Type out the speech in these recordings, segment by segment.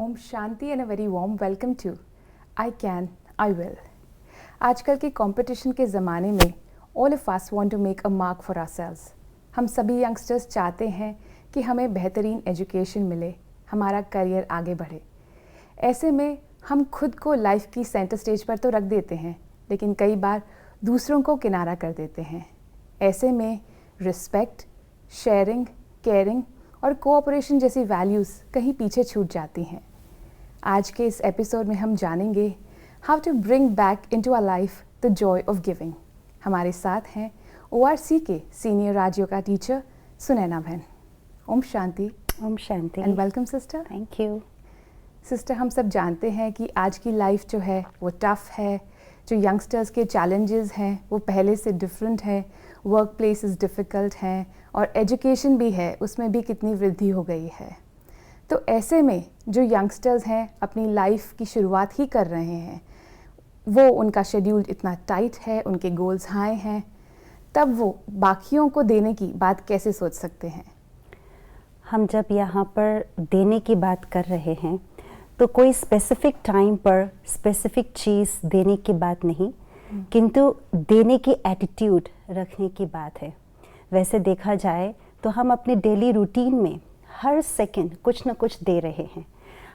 Om Shanti and a very warm welcome to I can I will. आजकल के competition के ज़माने में all of us want to make a mark for ourselves. हम सभी youngsters चाहते हैं कि हमें बेहतरीन एजुकेशन मिले, हमारा करियर आगे बढ़े। ऐसे में हम खुद को लाइफ की सेंटर स्टेज पर तो रख देते हैं, लेकिन कई बार दूसरों को किनारा कर देते हैं। ऐसे में रिस्पेक्ट, शेयरिंग, केयरिंग और कोऑपरेशन जैसी वैल्यूज़ कहीं पीछे छूट जाती हैं। आज के इस एपिसोड में हम जानेंगे how to bring back into our life the joy of giving. हमारे साथ हैं ORC के सीनियर राजयोगा टीचर सुनैना बहन। Om Shanti. Om Shanti and welcome sister. Thank you. Sister, हम सब जानते हैं कि आज की लाइफ जो है वो टफ़ है। जो यंगस्टर्स के चैलेंजेस हैं वो पहले से डिफरेंट हैं। वर्क प्लेसेस डिफ़िकल्ट हैं और एजुकेशन भी है, उसमें भी कितनी वृद्धि हो गई है। तो ऐसे में जो यंगस्टर्स हैं अपनी लाइफ की शुरुआत ही कर रहे हैं, वो उनका शेड्यूल इतना टाइट है, उनके गोल्स हाई हैं, तब वो बाकियों को देने की बात कैसे सोच सकते हैं? हम जब यहाँ पर देने की बात कर रहे हैं तो कोई स्पेसिफिक टाइम पर स्पेसिफिक चीज़ देने की बात नहीं, किंतु देने की एटीट्यूड रखने की बात है। वैसे देखा जाए तो हम अपने डेली रूटीन में हर सेकंड कुछ न कुछ दे रहे हैं।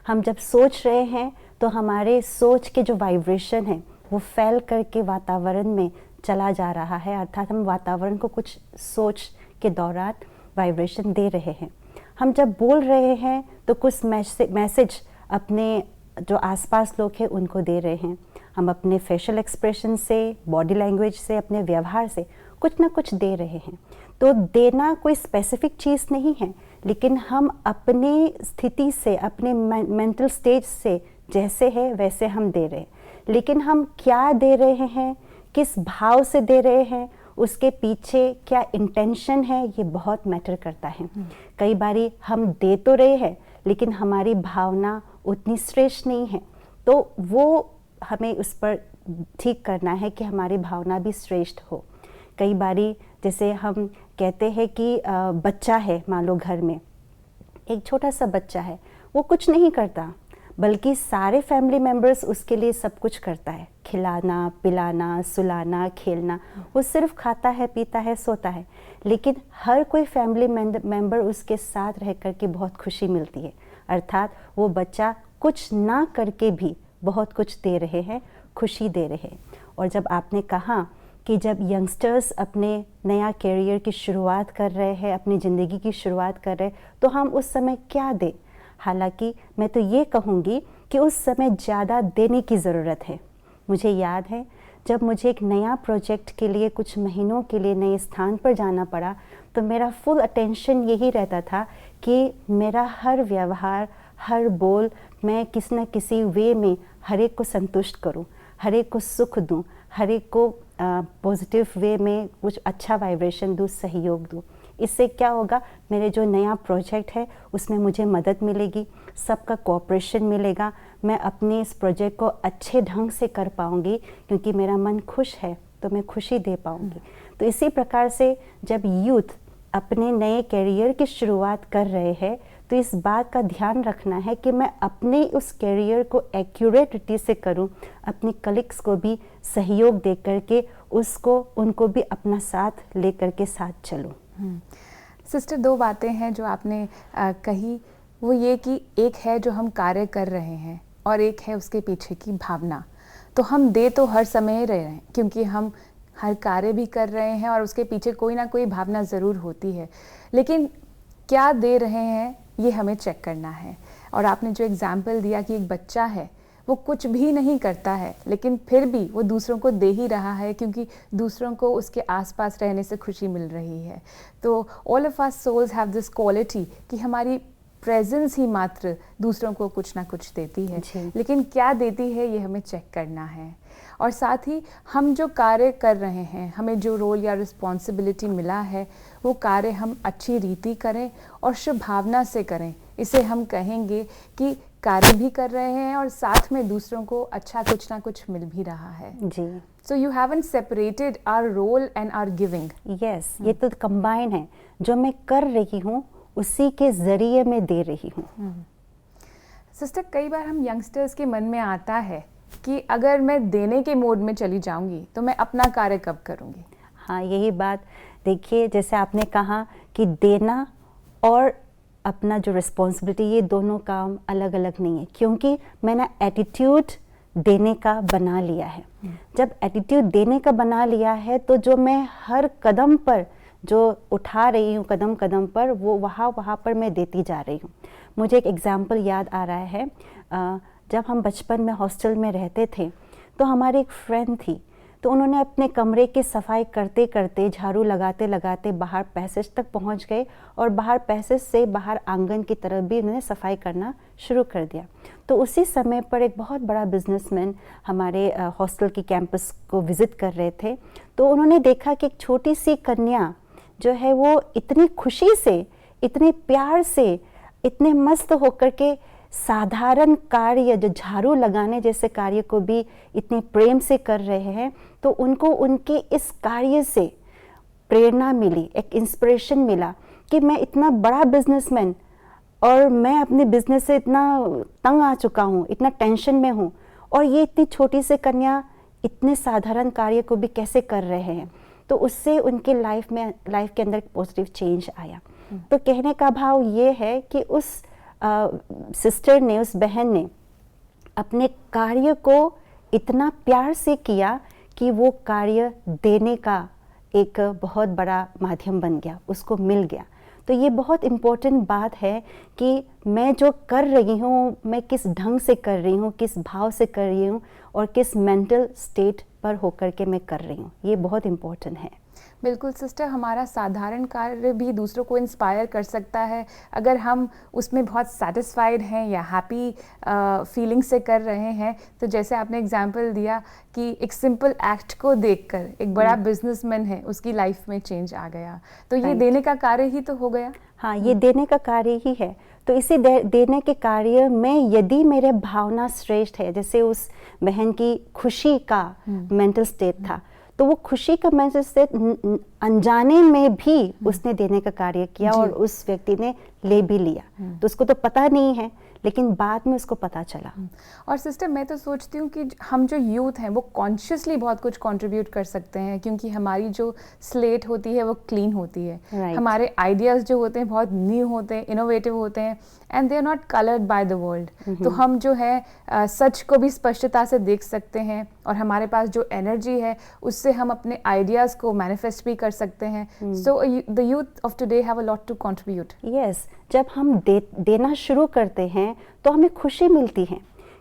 हम जब सोच रहे हैं तो हमारे सोच के जो वाइब्रेशन है वो फैल करके वातावरण में चला जा रहा है, अर्थात हम वातावरण को कुछ सोच के दौरान वाइब्रेशन दे रहे हैं। हम जब बोल रहे हैं तो कुछ मैसेज अपने जो आसपास लोग हैं उनको दे रहे हैं। हम अपने फेशियल एक्सप्रेशन से, बॉडी लैंग्वेज से, अपने व्यवहार से कुछ ना कुछ दे रहे हैं। तो देना कोई स्पेसिफिक चीज़ नहीं है, लेकिन हम अपनी स्थिति से, अपने मेंटल स्टेज से जैसे है वैसे हम दे रहे हैं। लेकिन हम क्या दे रहे हैं, किस भाव से दे रहे हैं, उसके पीछे क्या इंटेंशन है, ये बहुत मैटर करता है। कई बारी हम दे तो रहे हैं लेकिन हमारी भावना उतनी श्रेष्ठ नहीं है, तो वो हमें उस पर ठीक करना है कि हमारी भावना भी श्रेष्ठ हो। कई बारी जैसे हम कहते हैं कि बच्चा है, मान लो घर में एक छोटा सा बच्चा है, वो कुछ नहीं करता बल्कि सारे फैमिली मेम्बर्स उसके लिए सब कुछ करता है, खिलाना, पिलाना, सुलाना, खेलना। वो सिर्फ खाता है, पीता है, सोता है, लेकिन हर कोई फैमिली मेम्बर उसके साथ रह कर के बहुत खुशी मिलती है। अर्थात वो बच्चा कुछ ना करके भी बहुत कुछ दे रहे हैं, खुशी दे रहे हैं। और जब आपने कहा कि जब यंगस्टर्स अपने नया करियर की शुरुआत कर रहे हैं, अपनी ज़िंदगी की शुरुआत कर रहे हैं, तो हम उस समय क्या दें? हालांकि मैं तो ये कहूँगी कि उस समय ज़्यादा देने की ज़रूरत है। मुझे याद है जब मुझे एक नया प्रोजेक्ट के लिए कुछ महीनों के लिए नए स्थान पर जाना पड़ा, तो मेरा फुल अटेंशन यही रहता था कि मेरा हर व्यवहार, हर बोल, मैं किसी न किसी वे में हर एक को संतुष्ट करूं, हर एक को सुख दूं, हर एक को पॉजिटिव वे में कुछ अच्छा वाइब्रेशन दूं, सहयोग दूं। इससे क्या होगा, मेरे जो नया प्रोजेक्ट है उसमें मुझे मदद मिलेगी, सबका कोऑपरेशन मिलेगा, मैं अपने इस प्रोजेक्ट को अच्छे ढंग से कर पाऊंगी, क्योंकि मेरा मन खुश है तो मैं खुशी दे पाऊंगी। तो इसी प्रकार से जब यूथ अपने नए करियर की शुरुआत कर रहे हैं तो इस बात का ध्यान रखना है कि मैं अपने उस करियर को एक्यूरेटिटी से करूं, अपने कलीग्स को भी सहयोग दे करके उनको भी अपना साथ ले करके साथ चलूं। सिस्टर, दो बातें हैं जो आपने कही, वो ये कि एक है जो हम कार्य कर रहे हैं और एक है उसके पीछे की भावना। तो हम दे तो हर समय रहे हैं, क्योंकि हम हर कार्य भी कर रहे हैं और उसके पीछे कोई ना कोई भावना ज़रूर होती है, लेकिन क्या दे रहे हैं ये हमें चेक करना है। और आपने जो एग्ज़ाम्पल दिया कि एक बच्चा है, वो कुछ भी नहीं करता है लेकिन फिर भी वो दूसरों को दे ही रहा है, क्योंकि दूसरों को उसके आसपास रहने से खुशी मिल रही है। तो all of our souls have this quality कि हमारी प्रेजेंस ही मात्र दूसरों को कुछ ना कुछ देती है, लेकिन क्या देती है ये हमें चेक करना है। और साथ ही हम जो कार्य कर रहे हैं, हमें जो रोल या रिस्पॉन्सिबिलिटी मिला है, वो कार्य हम अच्छी रीति करें और शुभ भावना से करें। इसे हम कहेंगे कि कार्य भी कर रहे हैं और साथ में दूसरों को अच्छा कुछ ना कुछ मिल भी रहा है। जी। So you haven't separated our role and our giving. Yes, ये तो कंबाइन है। जो मैं कर रही हूँ उसी के जरिए मैं दे रही हूँ। सिस्टर, कई बार हम यंगस्टर्स के मन में आता है कि अगर मैं देने के मोड में चली जाऊंगी तो मैं अपना कार्य कब करूंगी? हाँ, यही बात देखिए, जैसे आपने कहा कि देना और अपना जो रिस्पॉन्सिबिलिटी, ये दोनों काम अलग अलग नहीं है, क्योंकि मैंने एटीट्यूड देने का बना लिया है। जब एटीट्यूड देने का बना लिया है तो जो मैं हर कदम पर जो उठा रही हूँ, कदम कदम पर, वो वहाँ पर मैं देती जा रही हूँ। मुझे एक एग्जाम्पल याद आ रहा है, जब हम बचपन में हॉस्टल में रहते थे तो हमारी एक फ्रेंड थी, तो उन्होंने अपने कमरे की सफाई करते करते, झाड़ू लगाते लगाते बाहर पैसेज तक पहुंच गए और बाहर पैसेज से बाहर आंगन की तरफ भी उन्होंने सफाई करना शुरू कर दिया। तो उसी समय पर एक बहुत बड़ा बिजनेसमैन हमारे हॉस्टल की कैंपस को विज़िट कर रहे थे। तो उन्होंने देखा कि एक छोटी सी कन्या जो है वो इतनी खुशी से, इतने प्यार से, इतने मस्त होकर के साधारण कार्य, जो झाड़ू लगाने जैसे कार्य को भी इतने प्रेम से कर रहे हैं। तो उनको उनके इस कार्य से प्रेरणा मिली, एक इंस्पिरेशन मिला कि मैं इतना बड़ा बिजनेसमैन और मैं अपने बिजनेस से इतना तंग आ चुका हूँ, इतना टेंशन में हूँ, और ये इतनी छोटी सी कन्या इतने साधारण कार्य को भी कैसे कर रहे हैं। तो उससे उनके लाइफ के अंदर पॉजिटिव चेंज आया। तो कहने का भाव ये है कि उस सिस्टर ने, उस बहन ने अपने कार्य को इतना प्यार से किया कि वो कार्य देने का एक बहुत बड़ा माध्यम बन गया, उसको मिल गया। तो ये बहुत इम्पोर्टेंट बात है कि मैं जो कर रही हूँ, मैं किस ढंग से कर रही हूँ, किस भाव से कर रही हूँ और किस मेंटल स्टेट पर होकर के मैं कर रही हूँ, ये बहुत इम्पोर्टेंट है। बिल्कुल सिस्टर, हमारा साधारण कार्य भी दूसरों को इंस्पायर कर सकता है अगर हम उसमें बहुत सेटिस्फाइड हैं या हैप्पी फीलिंग से कर रहे हैं। तो जैसे आपने एग्जांपल दिया कि एक सिंपल एक्ट को देखकर एक बड़ा बिजनेसमैन है, उसकी लाइफ में चेंज आ गया, तो ये देने का कार्य ही तो हो गया। हाँ, ये देने का कार्य ही है। तो इसी देने के कार्य में यदि मेरे भावना श्रेष्ठ है, जैसे उस बहन की खुशी का मेंटल स्टेट था, तो वो खुशी का मेंटल स्टेट अनजाने में भी उसने देने का कार्य किया और उस व्यक्ति ने ले भी लिया। तो उसको तो पता नहीं है, लेकिन बाद में उसको पता चला। और सिस्टर, मैं तो सोचती हूँ कि हम जो यूथ हैं वो कॉन्शियसली बहुत कुछ कंट्रीब्यूट कर सकते हैं, क्योंकि हमारी जो स्लेट होती है वो क्लीन होती है। हमारे आइडियाज़ जो होते हैं बहुत न्यू होते हैं, इनोवेटिव होते हैं, and they are not coloured by the world. तो हम जो है सच को भी स्पष्टता से देख सकते हैं और हमारे पास जो एनर्जी है उससे हम अपने आइडियाज़ को मैनिफेस्ट भी कर सकते हैं। So the youth of today have a lot to contribute. Yes, जब हम देना शुरू करते हैं तो हमें खुशी मिलती है,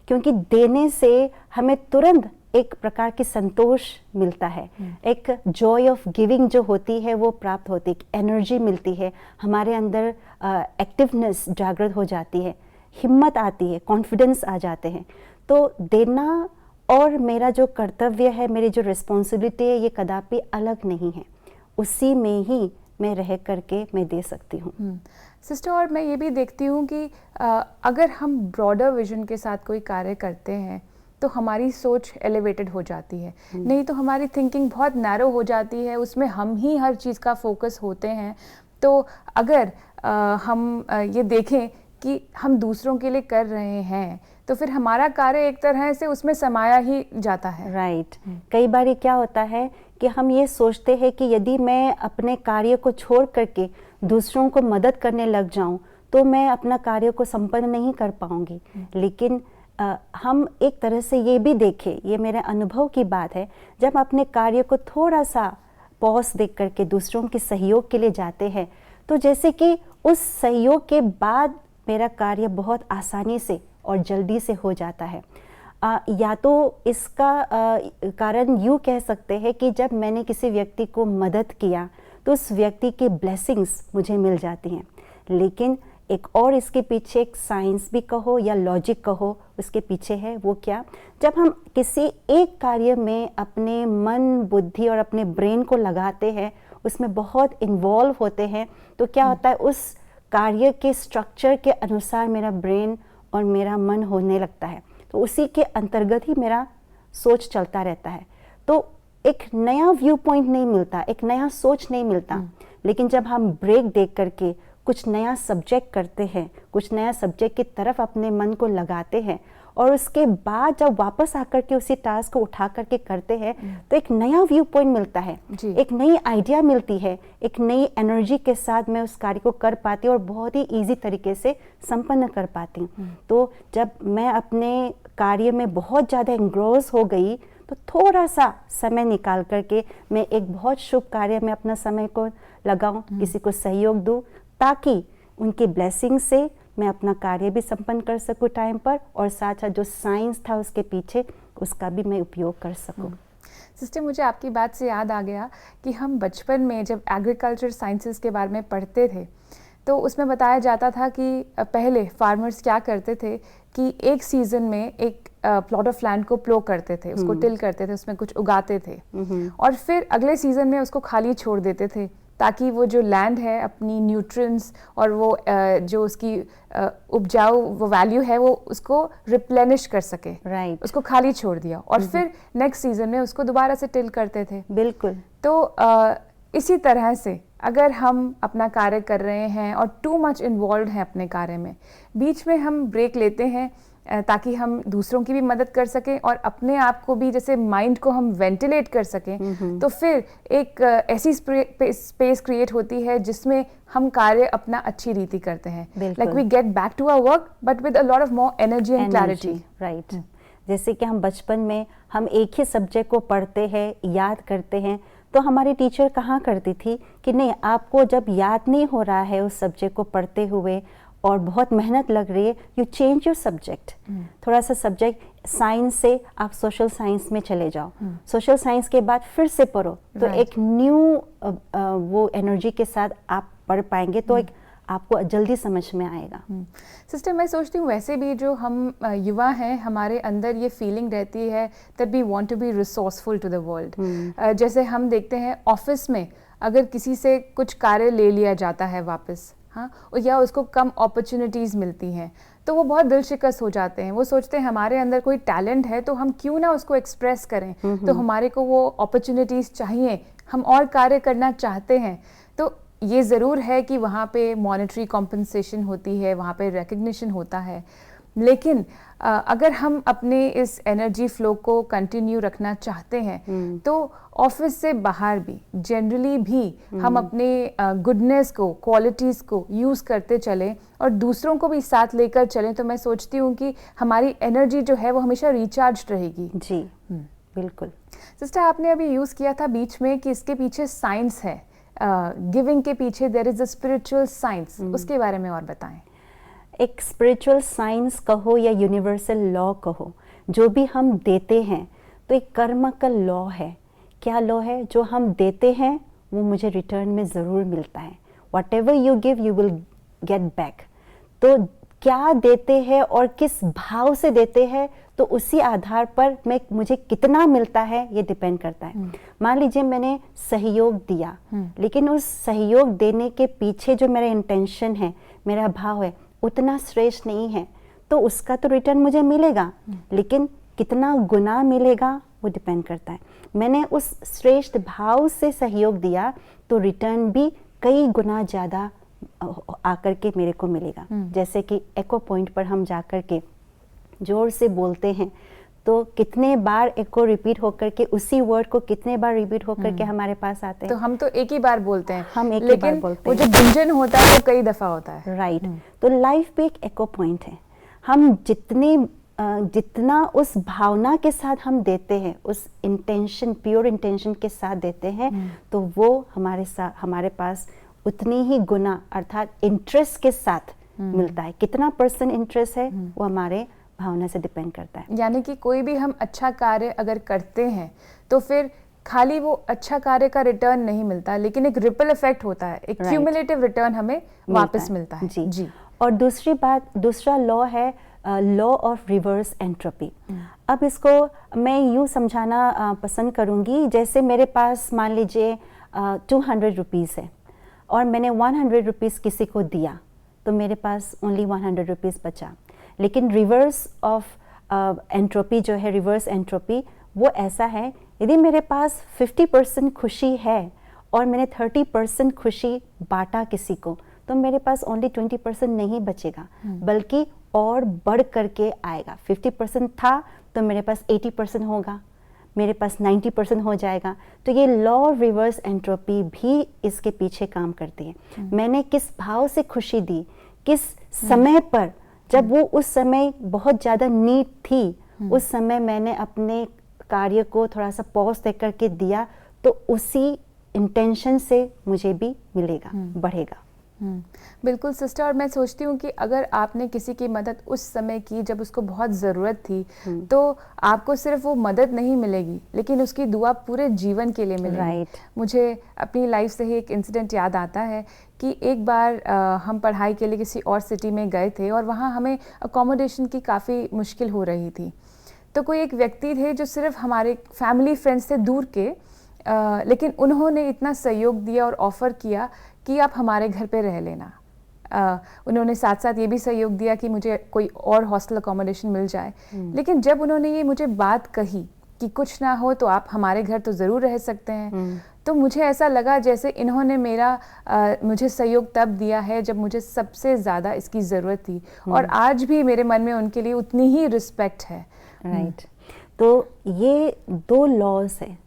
क्योंकि देने से हमें तुरंत एक प्रकार की संतोष मिलता है, एक जॉय ऑफ गिविंग जो होती है वो प्राप्त होती है, एनर्जी मिलती है, हमारे अंदर एक्टिवनेस जागृत हो जाती है, हिम्मत आती है, कॉन्फिडेंस आ जाते हैं। तो देना और मेरा जो कर्तव्य है, मेरी जो रिस्पॉन्सिबिलिटी है, ये कदापि अलग नहीं है, उसी में ही मैं रह करके मैं दे सकती हूँ। सिस्टर, और मैं ये भी देखती हूँ कि अगर हम ब्रॉडर विजन के साथ कोई कार्य करते हैं तो हमारी सोच एलिवेटेड हो जाती है। नहीं तो हमारी थिंकिंग बहुत नैरो हो जाती है, उसमें हम ही हर चीज़ का फोकस होते हैं। तो अगर हम ये देखें कि हम दूसरों के लिए कर रहे हैं तो फिर हमारा कार्य एक तरह से उसमें समाया ही जाता है। राइट। कई बार ये क्या होता है कि हम ये सोचते हैं कि यदि मैं अपने कार्य को छोड़ करके दूसरों को मदद करने लग जाऊं तो मैं अपना कार्य को संपन्न नहीं कर पाऊंगी। लेकिन हम एक तरह से ये भी देखें, ये मेरे अनुभव की बात है, जब अपने कार्य को थोड़ा सा पॉज देख करके दूसरों के सहयोग के लिए जाते हैं तो जैसे कि उस सहयोग के बाद मेरा कार्य बहुत आसानी से और जल्दी से हो जाता है। या तो इसका कारण यूँ कह सकते हैं कि जब मैंने किसी व्यक्ति को मदद किया तो उस व्यक्ति के ब्लेसिंग्स मुझे मिल जाती हैं। लेकिन एक और इसके पीछे एक साइंस भी कहो या लॉजिक कहो, उसके पीछे है वो क्या, जब हम किसी एक कार्य में अपने मन, बुद्धि और अपने ब्रेन को लगाते हैं, उसमें बहुत इन्वॉल्व होते हैं, तो क्या होता है, उस कार्य के स्ट्रक्चर के अनुसार मेरा ब्रेन और मेरा मन होने लगता है। तो उसी के अंतर्गत ही मेरा सोच चलता रहता है। तो एक नया व्यू पॉइंट नहीं मिलता, एक नया सोच नहीं मिलता। लेकिन जब हम ब्रेक देख करके कुछ नया सब्जेक्ट करते हैं, कुछ नया सब्जेक्ट की तरफ अपने मन को लगाते हैं और उसके बाद जब वापस आकर के उसी टास्क को उठा करके करते हैं तो एक नया व्यू पॉइंट मिलता है, एक नई आइडिया मिलती है, एक नई एनर्जी के साथ मैं उस कार्य को कर पाती हूँ और बहुत ही इजी तरीके से संपन्न कर पाती हूँ। तो जब मैं अपने कार्य में बहुत ज़्यादा एंग्रोस हो गई तो थोड़ा सा समय निकाल करके मैं एक बहुत शुभ कार्य में अपना समय को लगाऊं, किसी को सहयोग दूं, ताकि उनकी ब्लेसिंग से मैं अपना कार्य भी संपन्न कर सकूं टाइम पर और साथ साथ जो साइंस था उसके पीछे उसका भी मैं उपयोग कर सकूं। सिस्टर, मुझे आपकी बात से याद आ गया कि हम बचपन में जब एग्रीकल्चर साइंसेस के बारे में पढ़ते थे तो उसमें बताया जाता था कि पहले फार्मर्स क्या करते थे कि एक सीज़न में एक प्लॉट ऑफ लैंड को प्लो करते थे, उसको टिल करते थे, उसमें कुछ उगाते थे और फिर अगले सीज़न में उसको खाली छोड़ देते थे ताकि वो जो लैंड है अपनी न्यूट्रिएंट्स और वो जो उसकी उपजाऊ वो वैल्यू है वो उसको रिप्लेनिश कर सके। राइट। उसको खाली छोड़ दिया और फिर नेक्स्ट सीज़न में उसको दोबारा से टिल करते थे। बिल्कुल। तो इसी तरह से अगर हम अपना कार्य कर रहे हैं और टू मच इन्वॉल्व हैं अपने कार्य में, बीच में हम ब्रेक लेते हैं ताकि हम दूसरों की भी मदद कर सकें और अपने आप को भी जैसे माइंड को हम वेंटिलेट कर सकें, तो फिर एक ऐसी स्पेस क्रिएट होती है जिसमें हम कार्य अपना अच्छी रीति करते हैं। Like we get back to our work but with a lot of more energy and clarity. Right. जैसे कि हम बचपन में हम एक ही सब्जेक्ट को पढ़ते हैं, याद करते हैं, तो हमारी टीचर कहाँ करती थी कि नहीं, आपको जब याद नहीं हो रहा है उस सब्जेक्ट को पढ़ते हुए और बहुत मेहनत लग रही है, यू चेंज योर सब्जेक्ट। थोड़ा सा सब्जेक्ट साइंस से आप सोशल साइंस में चले जाओ, सोशल साइंस के बाद फिर से पढ़ो, तो एक न्यू वो एनर्जी के साथ आप पढ़ पाएंगे, तो एक आपको जल्दी समझ में आएगा। सिस्टर, मैं सोचती हूँ वैसे भी जो हम युवा हैं, हमारे अंदर ये फीलिंग रहती है that we want to be resourceful to the world. जैसे हम देखते हैं ऑफिस में अगर किसी से कुछ कार्य ले लिया जाता है वापस, हाँ, या उसको कम अपॉर्चुनिटीज़ मिलती हैं, तो वो बहुत दिल शिकस्त हो जाते हैं। वो सोचते हैं हमारे अंदर कोई टैलेंट है तो हम क्यों ना उसको एक्सप्रेस करें, तो हमारे को वो अपॉर्चुनिटीज़ चाहिए, हम और कार्य करना चाहते हैं। तो ये ज़रूर है कि वहाँ पे मॉनेटरी कॉम्पनसेशन होती है, वहाँ पे रिकग्निशन होता है, लेकिन अगर हम अपने इस एनर्जी फ्लो को कंटिन्यू रखना चाहते हैं तो ऑफिस से बाहर भी जनरली भी हम अपने गुडनेस को, क्वालिटीज़ को यूज़ करते चलें और दूसरों को भी साथ लेकर चलें, तो मैं सोचती हूँ कि हमारी एनर्जी जो है वो हमेशा रिचार्ज रहेगी। जी बिल्कुल। सिस्टर, आपने अभी यूज़ किया था बीच में कि इसके पीछे साइंस है, गिविंग के पीछे there is a spiritual science, उसके बारे में और बताएं। एक स्पिरिचुअल साइंस कहो या यूनिवर्सल लॉ कहो, जो भी हम देते हैं तो एक कर्म का लॉ है। क्या लॉ है? जो हम देते हैं वो मुझे रिटर्न में ज़रूर मिलता है। What ever you give you will get back. तो क्या देते हैं और किस भाव से देते हैं, तो उसी आधार पर मुझे कितना मिलता है ये डिपेंड करता है। मान लीजिए मैंने सहयोग दिया, लेकिन उस सहयोग देने के पीछे जो मेरा इंटेंशन है, मेरा भाव है, उतना श्रेष्ठ नहीं है, तो उसका तो रिटर्न मुझे मिलेगा, लेकिन कितना गुना मिलेगा वो डिपेंड करता है। मैंने उस श्रेष्ठ भाव से सहयोग दिया तो रिटर्न भी कई गुना ज़्यादा आकर के मेरे को मिलेगा। जैसे कि एको पॉइंट पर हम जाकर के जोर से बोलते हैं तो कितने बार एको रिपीट होकर के, उसी वर्ड को कितने बार रिपीट होकर के हमारे पास आते हैं। तो हम तो एक ही बार बोलते हैं, हम एक ही बार बोलते हैं, वो जो गुंजन होता है वो कई दफ़ा होता है। राइट। तो लाइफ भी एक एको पॉइंट है। हम जितना उस भावना के साथ हम देते हैं, उस इंटेंशन, प्योर इंटेंशन के साथ देते हैं, तो वो हमारे पास उतनी ही गुना अर्थात इंटरेस्ट के साथ मिलता है। कितना % इंटरेस्ट है वो हमारे भावना से डिपेंड करता है। यानी कि कोई भी हम अच्छा कार्य अगर करते हैं तो फिर खाली वो अच्छा कार्य का रिटर्न नहीं मिलता, लेकिन एक रिपल इफेक्ट होता है, एक क्यूमुलेटिव रिटर्न हमें वापस मिलता है। जी। और दूसरा लॉ है लॉ ऑफ रिवर्स एंट्रोपी। अब इसको मैं यूँ समझाना पसंद करूँगी, जैसे मेरे पास मान लीजिए 200 रुपीज़ है और मैंने 100 रुपीज़ किसी को दिया, तो मेरे पास ओनली 100 रुपीज़ बचा। लेकिन रिवर्स ऑफ एंट्रोपी जो है, रिवर्स एंट्रोपी, वो ऐसा है, यदि मेरे पास 50% खुशी है और मैंने 30% खुशी बांटा किसी को, तो मेरे पास ओनली 20% नहीं बचेगा, बल्कि और बढ़ करके आएगा। 50% था तो मेरे पास 80% होगा, मेरे पास 90% हो जाएगा। तो ये लॉ ऑफ रिवर्स एंट्रोपी भी इसके पीछे काम करती है। मैंने किस भाव से खुशी दी, किस समय पर, जब वो उस समय बहुत ज़्यादा नीड थी, उस समय मैंने अपने कार्य को थोड़ा सा पॉज दे करके दिया, तो उसी इंटेंशन से मुझे भी मिलेगा, बढ़ेगा। बिल्कुल सिस्टर, और मैं सोचती हूँ कि अगर आपने किसी की मदद उस समय की जब उसको बहुत ज़रूरत थी, तो आपको सिर्फ वो मदद नहीं मिलेगी, लेकिन उसकी दुआ पूरे जीवन के लिए मिलेगी। मुझे अपनी लाइफ से ही एक इंसिडेंट याद आता है कि एक बार हम पढ़ाई के लिए किसी और सिटी में गए थे और वहाँ हमें अकोमोडेशन की काफ़ी मुश्किल हो रही थी। तो कोई एक व्यक्ति थे जो सिर्फ हमारे फैमिली फ्रेंड्स से दूर के, लेकिन उन्होंने इतना सहयोग दिया और ऑफ़र किया कि आप हमारे घर पे रह लेना। उन्होंने साथ साथ ये भी सहयोग दिया कि मुझे कोई और हॉस्टल अकोमोडेशन मिल जाए। लेकिन जब उन्होंने ये मुझे बात कही कि कुछ ना हो तो आप हमारे घर तो ज़रूर रह सकते हैं, तो मुझे ऐसा लगा जैसे इन्होंने मुझे सहयोग तब दिया है जब मुझे सबसे ज़्यादा इसकी ज़रूरत थी। और आज भी मेरे मन में उनके लिए उतनी ही रिस्पेक्ट है। राइट। तो ये दो लॉज है,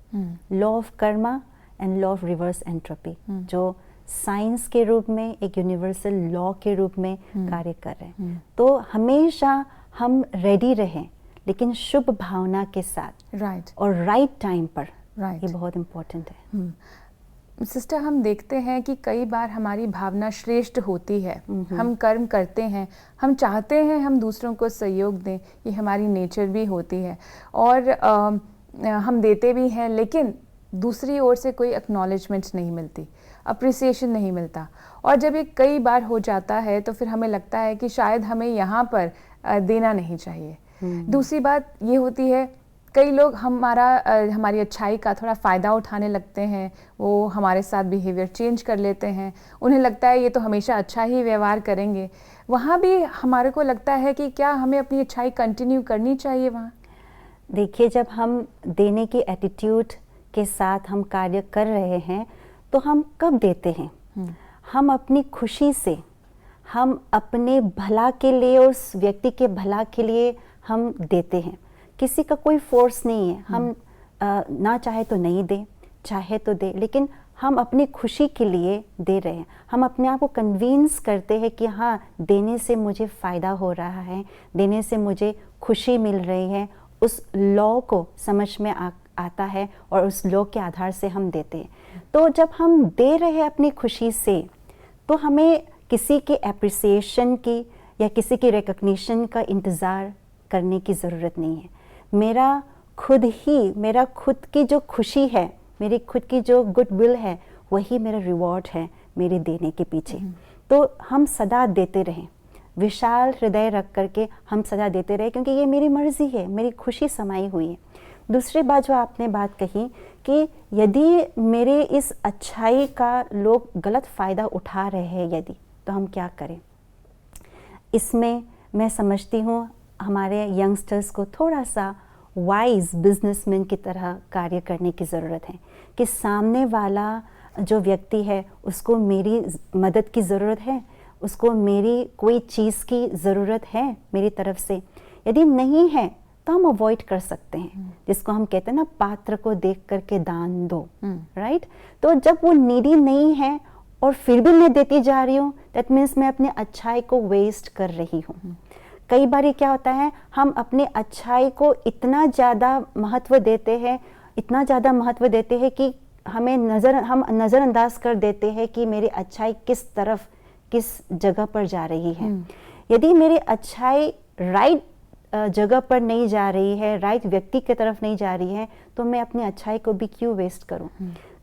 law of Karma and law of reverse entropy, जो साइंस के रूप में एक यूनिवर्सल लॉ के रूप में कार्य कर रहे हैं। तो हमेशा हम रेडी रहें, लेकिन शुभ भावना के साथ, राइट, और राइट टाइम पर। राइट, ये बहुत इम्पोर्टेंट है। सिस्टर, हम देखते हैं कि कई बार हमारी भावना श्रेष्ठ होती है। हम कर्म करते हैं, हम चाहते हैं हम दूसरों को सहयोग दें, ये हमारी नेचर भी होती है, और हम देते भी हैं, लेकिन दूसरी ओर से कोई एक्नॉलेजमेंट नहीं मिलती, अप्रिसिएशन नहीं मिलता। और जब ये कई बार हो जाता है तो फिर हमें लगता है कि शायद हमें यहाँ पर देना नहीं चाहिए। दूसरी बात ये होती है, कई लोग हमारी अच्छाई का थोड़ा फ़ायदा उठाने लगते हैं, वो हमारे साथ बिहेवियर चेंज कर लेते हैं। उन्हें लगता है ये तो हमेशा अच्छा ही व्यवहार करेंगे। वहाँ भी हमारे को लगता है कि क्या हमें अपनी अच्छाई कंटिन्यू करनी चाहिए वहाँ? देखिए, जब हम देने की एटीट्यूड के साथ हम कार्य कर रहे हैं, तो हम कब देते हैं? हम अपनी खुशी से, हम अपने भला के लिए, उस व्यक्ति के भला के लिए हम देते हैं। किसी का कोई फोर्स नहीं है, हम ना चाहे तो नहीं दे, चाहे तो दे, लेकिन हम अपनी खुशी के लिए दे रहे हैं। हम अपने आप को कन्विंस करते हैं कि हाँ, देने से मुझे फ़ायदा हो रहा है, देने से मुझे खुशी मिल रही है। उस लॉ को समझ में आता है और उस लॉ के आधार से हम देते हैं। तो जब हम दे रहे हैं अपनी खुशी से, तो हमें किसी के एप्रिसिएशन की या किसी की रिकग्निशन का इंतज़ार करने की ज़रूरत नहीं है। मेरा खुद की जो खुशी है, मेरी खुद की जो गुडविल है, वही मेरा रिवॉर्ड है मेरे देने के पीछे। तो हम सदा देते रहें, विशाल हृदय रख करके हम सदा देते रहे, क्योंकि ये मेरी मर्जी है, मेरी खुशी समाई हुई है। दूसरी बात जो आपने बात कही कि यदि मेरे इस अच्छाई का लोग गलत फ़ायदा उठा रहे हैं यदि, तो हम क्या करें? इसमें मैं समझती हूँ हमारे यंगस्टर्स को थोड़ा सा वाइज बिजनेसमैन की तरह कार्य करने की ज़रूरत है कि सामने वाला जो व्यक्ति है उसको मेरी मदद की ज़रूरत है, उसको मेरी कोई चीज़ की ज़रूरत है मेरी तरफ से। यदि नहीं है तो हम अवॉइड कर सकते हैं, जिसको हम कहते हैं ना, पात्र को देख करके दान दो, राइट? तो जब वो नीडी नहीं है और फिर भी मैं देती जा रही हूँ, दैट मीन्स मैं अपने अच्छाई को वेस्ट कर रही हूँ। कई बार क्या होता है, हम अपने अच्छाई को इतना ज़्यादा महत्व देते हैं, कि हम नज़रअंदाज कर देते हैं कि मेरी अच्छाई किस जगह पर जा रही है। यदि मेरी अच्छाई राइट जगह पर नहीं जा रही है, राइट व्यक्ति की तरफ नहीं जा रही है, तो मैं अपनी अच्छाई को भी क्यों वेस्ट करूं?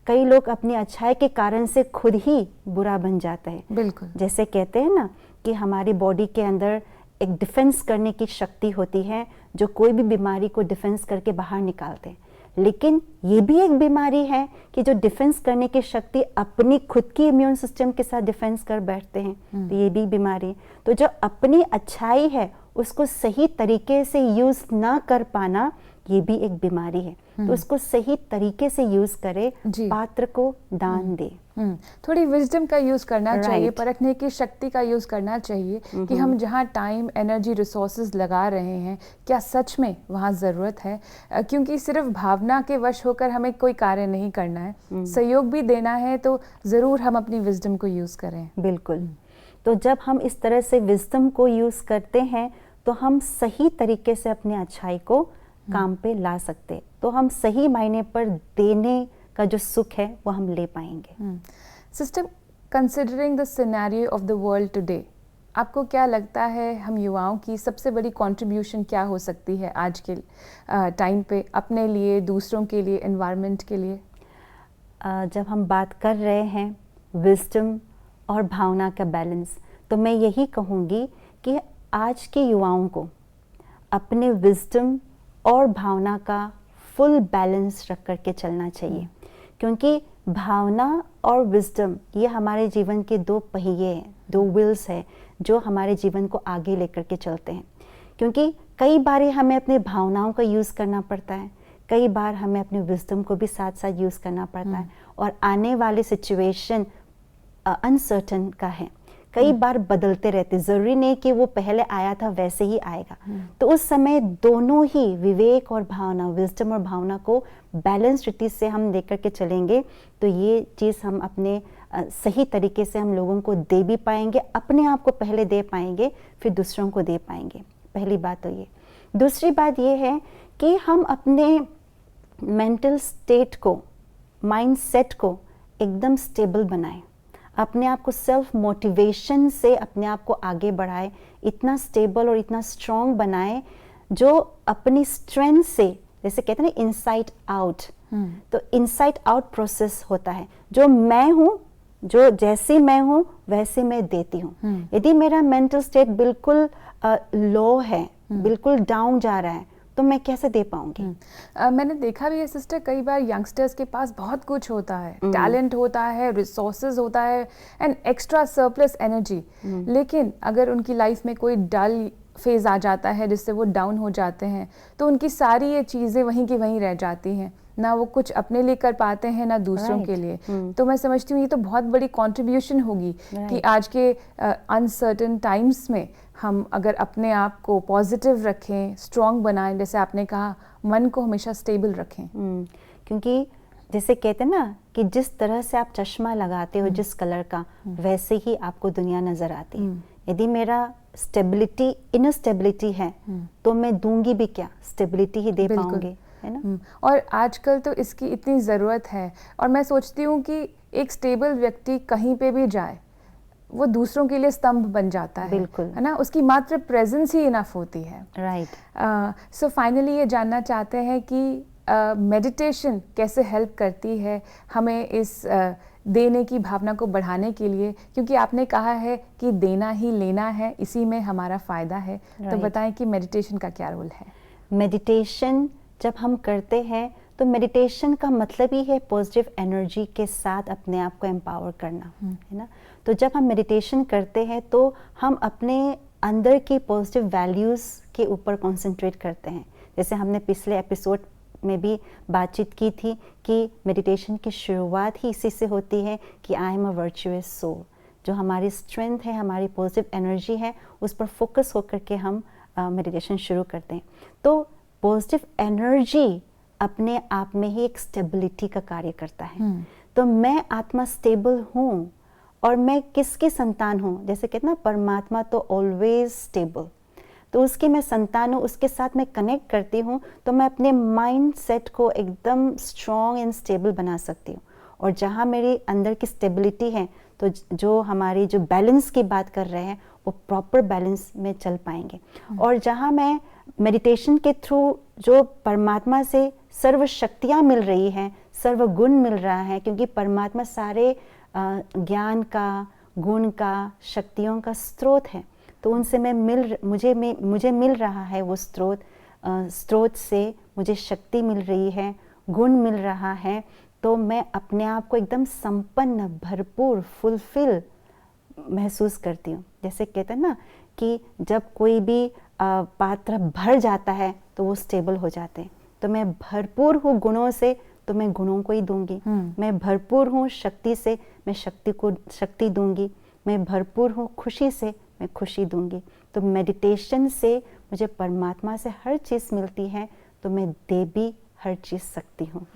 कई लोग अपनी अच्छाई के कारण से खुद ही बुरा बन जाते हैं। बिल्कुल, जैसे कहते हैं ना कि हमारी बॉडी के अंदर एक डिफेंस करने की शक्ति होती है, जो कोई भी बीमारी को डिफेंस करके बाहर निकालते हैं। लेकिन ये भी एक बीमारी है कि जो डिफेंस करने की शक्ति अपनी खुद की इम्यून सिस्टम के साथ डिफेंस कर बैठते हैं, तो ये भी बीमारी। तो जो अपनी अच्छाई है उसको सही तरीके से यूज़ ना कर पाना, ये भी एक बीमारी है। तो उसको सही तरीके से यूज़ करे, पात्र को दान दे। थोड़ी विजडम का यूज़ करना चाहिए, Right. परखने की शक्ति का यूज़ करना चाहिए कि हम जहाँ टाइम, एनर्जी, रिसोर्सेज लगा रहे हैं क्या सच में वहाँ ज़रूरत है। क्योंकि सिर्फ भावना के वश होकर हमें कोई कार्य नहीं करना है, सहयोग भी देना है, तो ज़रूर हम अपनी विजडम को यूज़ करें। बिल्कुल। तो जब हम इस तरह से विजडम को यूज़ करते हैं तो हम सही तरीके से अपनी अच्छाई को काम पे ला सकते, तो हम सही मायने पर देने का जो सुख है वो हम ले पाएंगे। Sister, considering the scenario of the world today, आपको क्या लगता है हम युवाओं की सबसे बड़ी कंट्रीब्यूशन क्या हो सकती है आज के टाइम पे, अपने लिए, दूसरों के लिए, एनवायरनमेंट के लिए? जब हम बात कर रहे हैं विजडम और भावना का बैलेंस, तो मैं यही कहूँगी कि आज के युवाओं को अपने विजडम और भावना का फुल बैलेंस रख कर के चलना चाहिए, क्योंकि भावना और विजडम ये हमारे जीवन के दो पहिए हैं, दो व्हील्स हैं जो हमारे जीवन को आगे लेकर के चलते हैं। क्योंकि कई बार हमें अपने भावनाओं का यूज़ करना पड़ता है, कई बार हमें अपने विजडम को भी साथ साथ यूज़ करना पड़ता है, और आने वाले सिचुएशन अनसर्टन का है, कई बार बदलते रहते, ज़रूरी नहीं कि वो पहले आया था वैसे ही आएगा। तो उस समय दोनों ही विवेक और भावना, विजडम और भावना को बैलेंस रीति से हम लेकर के चलेंगे, तो ये चीज़ हम अपने सही तरीके से हम लोगों को दे भी पाएंगे, अपने आप को पहले दे पाएंगे, फिर दूसरों को दे पाएंगे। पहली बात तो ये। दूसरी बात ये है कि हम अपने मेंटल स्टेट को, माइंड सेट को एकदम स्टेबल बनाएं, अपने आप को सेल्फ मोटिवेशन से अपने आप को आगे बढ़ाए, इतना स्टेबल और इतना स्ट्रॉन्ग बनाए जो अपनी स्ट्रेंथ से, जैसे कहते हैं ना इनसाइड आउट, तो इनसाइड आउट प्रोसेस होता है, जो मैं हूँ, जो जैसी मैं हूँ वैसे मैं देती हूँ। यदि मेरा मेंटल स्टेट बिल्कुल लो है, बिल्कुल डाउन जा रहा है, तो मैं कैसे दे पाऊंगी? मैंने देखा भी है सिस्टर, कई बार यंगस्टर्स के पास बहुत कुछ होता है, टैलेंट होता है, रिसोर्सेज होता है एंड एक्स्ट्रा सरप्लस एनर्जी, लेकिन अगर उनकी लाइफ में कोई डल फेज आ जाता है जिससे वो डाउन हो जाते हैं, तो उनकी सारी ये चीज़ें वहीं की वहीं रह जाती हैं, ना वो कुछ अपने लिए कर पाते हैं ना दूसरों के लिए। तो मैं समझती हूँ ये तो बहुत बड़ी कंट्रीब्यूशन होगी कि आज के अनसर्टेन टाइम्स में हम अगर अपने आप को पॉजिटिव रखें, स्ट्रॉन्ग बनाएं, जैसे आपने कहा मन को हमेशा स्टेबल रखें। क्योंकि जैसे कहते हैं ना कि जिस तरह से आप चश्मा लगाते हो जिस कलर का, वैसे ही आपको दुनिया नजर आती है। यदि मेरा स्टेबिलिटी, इनर स्टेबिलिटी है, तो मैं दूंगी भी क्या, स्टेबिलिटी ही दे पाऊंगी, है ना। और आजकल तो इसकी इतनी ज़रूरत है, और मैं सोचती हूँ कि एक स्टेबल व्यक्ति कहीं पे भी जाए वो दूसरों के लिए स्तंभ बन जाता है, बिल्कुल, है ना, उसकी मात्र प्रेजेंस ही इनफ होती है। राइट। सो फाइनली ये जानना चाहते हैं कि मेडिटेशन कैसे हेल्प करती है हमें इस देने की भावना को बढ़ाने के लिए, क्योंकि आपने कहा है कि देना ही लेना है, इसी में हमारा फ़ायदा है। तो बताएं कि मेडिटेशन का क्या रोल है? मेडिटेशन जब हम करते हैं तो मेडिटेशन का मतलब ही है पॉजिटिव एनर्जी के साथ अपने आप को एम्पावर करना, है ना। तो जब हम मेडिटेशन करते हैं तो हम अपने अंदर की पॉजिटिव वैल्यूज़ के ऊपर कंसंट्रेट करते हैं। जैसे हमने पिछले एपिसोड में भी बातचीत की थी कि मेडिटेशन की शुरुआत ही इसी से होती है कि I am a virtuous soul, जो हमारी स्ट्रेंथ है, हमारी पॉजिटिव एनर्जी है, उस पर फोकस होकर के हम मेडिटेशन शुरू करते हैं। तो पॉजिटिव एनर्जी अपने आप में ही एक स्टेबिलिटी का कार्य करता है। तो मैं आत्मा स्टेबल हूँ, और मैं किसकी संतान हूँ, जैसे कहते ना परमात्मा तो ऑलवेज स्टेबल, तो उसकी मैं संतान हूँ, उसके साथ मैं कनेक्ट करती हूँ, तो मैं अपने माइंड सेट को एकदम स्ट्रॉन्ग एंड स्टेबल बना सकती हूँ। और जहाँ मेरी अंदर की स्टेबिलिटी है, तो जो हमारी जो बैलेंस की बात कर रहे हैं वो प्रॉपर बैलेंस में चल पाएंगे। और जहाँ मैं मेडिटेशन के थ्रू जो परमात्मा से सर्व शक्तियाँ मिल रही हैं, सर्व गुण मिल रहा है, क्योंकि परमात्मा सारे ज्ञान का, गुण का, शक्तियों का स्रोत है, तो उनसे मुझे मिल रहा है वो स्रोत से मुझे शक्ति मिल रही है, गुण मिल रहा है, तो मैं अपने आप को एकदम संपन्न, भरपूर, फुलफिल महसूस करती हूँ। जैसे कहते हैं ना कि जब कोई भी पात्र भर जाता है तो वो स्टेबल हो जाते हैं, तो मैं भरपूर हूँ गुणों से, तो मैं गुणों को ही दूंगी। मैं भरपूर हूँ शक्ति से, मैं शक्ति को शक्ति दूंगी। मैं भरपूर हूँ खुशी से, मैं खुशी दूंगी। तो मेडिटेशन से मुझे परमात्मा से हर चीज़ मिलती है, तो मैं दे भी हर चीज़ सकती हूँ।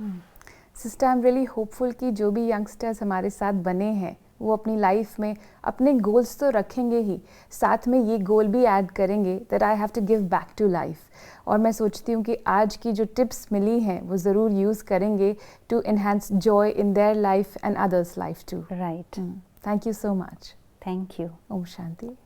Sister, I am really hopeful कि जो भी यंगस्टर्स हमारे साथ बने हैं वो अपनी लाइफ में अपने गोल्स तो रखेंगे ही, साथ में ये गोल भी ऐड करेंगे that I have to give back to life. और मैं सोचती हूँ कि आज की जो टिप्स मिली हैं वो ज़रूर यूज़ करेंगे to enhance joy in their life and others life too. Right. Thank you so much. Thank you. Om Shanti.